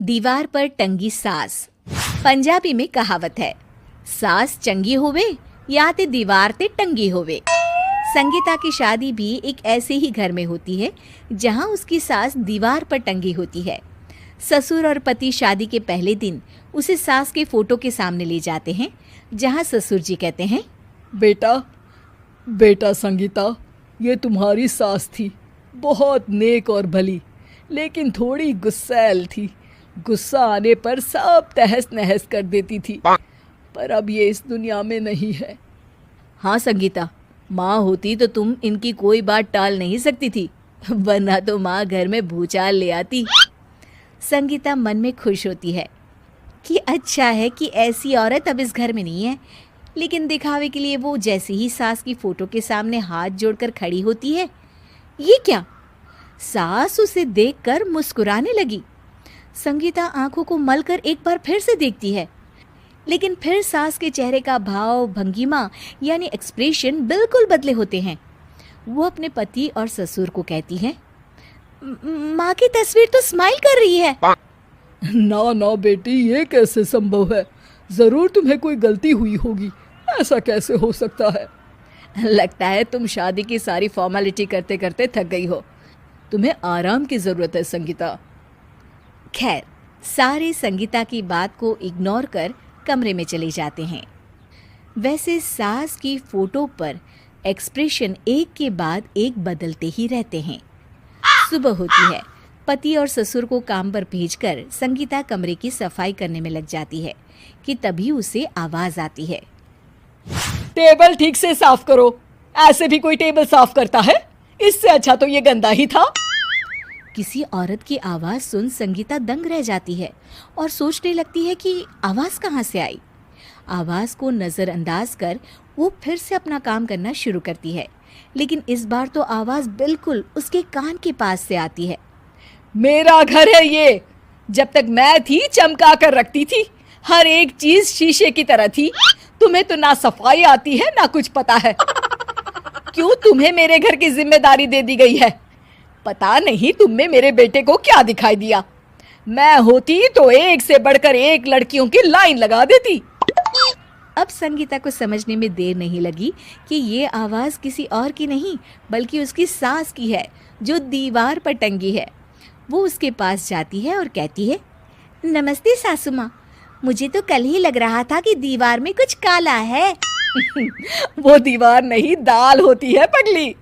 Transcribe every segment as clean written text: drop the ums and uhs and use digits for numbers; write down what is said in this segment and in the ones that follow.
दीवार पर टंगी सास। पंजाबी में कहावत है, सास चंगी होवे या ते दीवार ते टंगी होवे। संगीता की शादी भी एक ऐसे ही घर में होती है जहां उसकी सास दीवार पर टंगी होती है। ससुर और पति शादी के पहले दिन उसे सास के फोटो के सामने ले जाते हैं, जहां ससुर जी कहते हैं, बेटा बेटा संगीता, ये तुम्हारी सास थी, बहुत नेक और भली, लेकिन थोड़ी गुस्सैल थी। गुस्सा आने पर सब तहस नहस कर देती थी, पर अब ये इस दुनिया में नहीं है। हाँ संगीता, माँ होती तो तुम इनकी कोई बात टाल नहीं सकती थी, वरना तो माँ घर में भूचाल ले आती। संगीता मन में खुश होती है कि अच्छा है कि ऐसी औरत अब इस घर में नहीं है, लेकिन दिखावे के लिए वो जैसे ही सास की फोटो के सामने हाथ जोड़कर खड़ी होती है, ये क्या? सास उसे देखकर मुस्कुराने लगी। संगीता आंखों को मलकर एक बार फिर से देखती है, लेकिन फिर सास के चेहरे का भाव, भंगिमा यानी एक्सप्रेशन बिल्कुल बदले होते हैं। वो अपने पति और ससुर को कहती है, माँ की तस्वीर तो स्माइल कर रही है। ना ना बेटी, ये कैसे संभव है? जरूर तुम्हें कोई गलती हुई होगी, ऐसा कैसे हो सकता है? लगता है तुम शादी की सारी फॉर्मेलिटी करते करते थक गई हो, तुम्हें आराम की जरूरत है संगीता। खैर, सारे संगीता की बात को इग्नोर कर कमरे में चले जाते हैं। वैसे सास की फोटो पर एक्सप्रेशन एक के बाद एक बदलते ही रहते हैं। सुबह होती है, पति और ससुर को काम पर भेजकर संगीता कमरे की सफाई करने में लग जाती है कि तभी उसे आवाज आती है, टेबल ठीक से साफ करो। ऐसे भी कोई टेबल साफ करता है? इससे अच्छा तो ये गंदा ही था। किसी औरत की आवाज सुन संगीता दंग रह जाती है और सोचने लगती है कि आवाज कहाँ से आई। आवाज को नजरअंदाज कर वो फिर से अपना काम करना शुरू करती है, लेकिन इस बार तो आवाज बिल्कुल उसके कान के पास से आती है। मेरा घर है ये, जब तक मैं थी चमका कर रखती थी, हर एक चीज शीशे की तरह थी। तुम्हें तो ना सफाई आती है ना कुछ पता है। क्यों तुम्हें मेरे घर की जिम्मेदारी दे दी गई है? पता नहीं तुम में मेरे बेटे को क्या दिखाई दिया। मैं होती तो एक से बढ़कर एक लड़कियों की लाइन लगा देती। अब संगीता को समझने में देर नहीं लगी कि ये आवाज किसी और की नहीं बल्कि उसकी सास की है, जो दीवार पर टंगी है। वो उसके पास जाती है और कहती है, नमस्ते सासू माँ, मुझे तो कल ही लग रहा था कि दीवार में कुछ काला है। वो दीवार नहीं, दाल होती है पगली।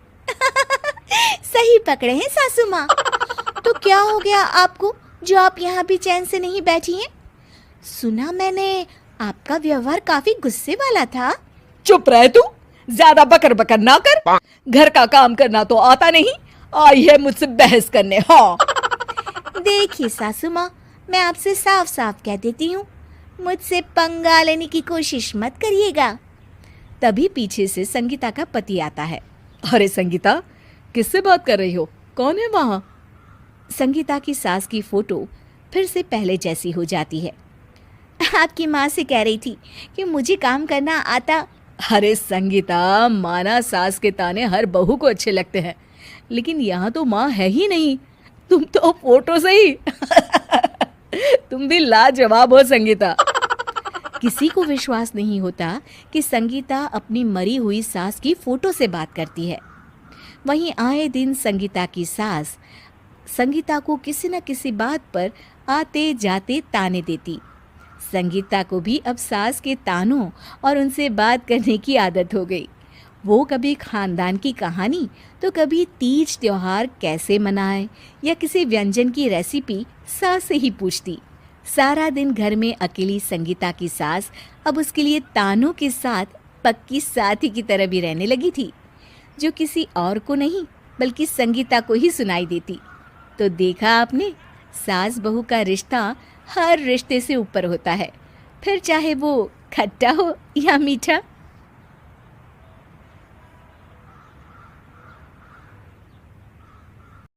सही पकड़े हैं सासू माँ। तो क्या हो गया आपको जो आप यहाँ भी चैन से नहीं बैठी हैं? सुना मैंने आपका व्यवहार काफी गुस्से वाला था। चुप रह तू, ज्यादा बकर बकर ना कर। घर का काम करना तो आता नहीं, आई है मुझसे बहस करने। हाँ देखिए सासू माँ, मैं आपसे साफ साफ कह देती हूँ, मुझसे पंगा लेने की कोशिश मत करिएगा। तभी पीछे से संगीता का पति आता है। अरे संगीता, किससे बात कर रही हो? कौन है वहाँ? संगीता की सास की फोटो फिर से पहले जैसी हो जाती है। आपकी माँ से कह रही थी कि मुझे काम करना आता। अरे संगीता, माना सास के ताने हर बहू को अच्छे लगते हैं, लेकिन यहाँ तो माँ है ही नहीं, तुम तो फोटो से ही। तुम भी लाजवाब हो संगीता। किसी को विश्वास नहीं होता कि संगीता अपनी मरी हुई सास की फोटो से बात करती है। वहीं आए दिन संगीता की सास संगीता को किसी न किसी बात पर आते जाते ताने देती। संगीता को भी अब सास के तानों और उनसे बात करने की आदत हो गई। वो कभी खानदान की कहानी तो कभी तीज त्योहार कैसे मनाए या किसी व्यंजन की रेसिपी सास से ही पूछती। सारा दिन घर में अकेली संगीता की सास अब उसके लिए तानों के साथ पक्की साथी की तरह भी रहने लगी थी, जो किसी और को नहीं बल्कि संगीता को ही सुनाई देती। तो देखा आपने, सास बहू का रिश्ता हर रिश्ते से ऊपर होता है, फिर चाहे वो खट्टा हो या मीठा।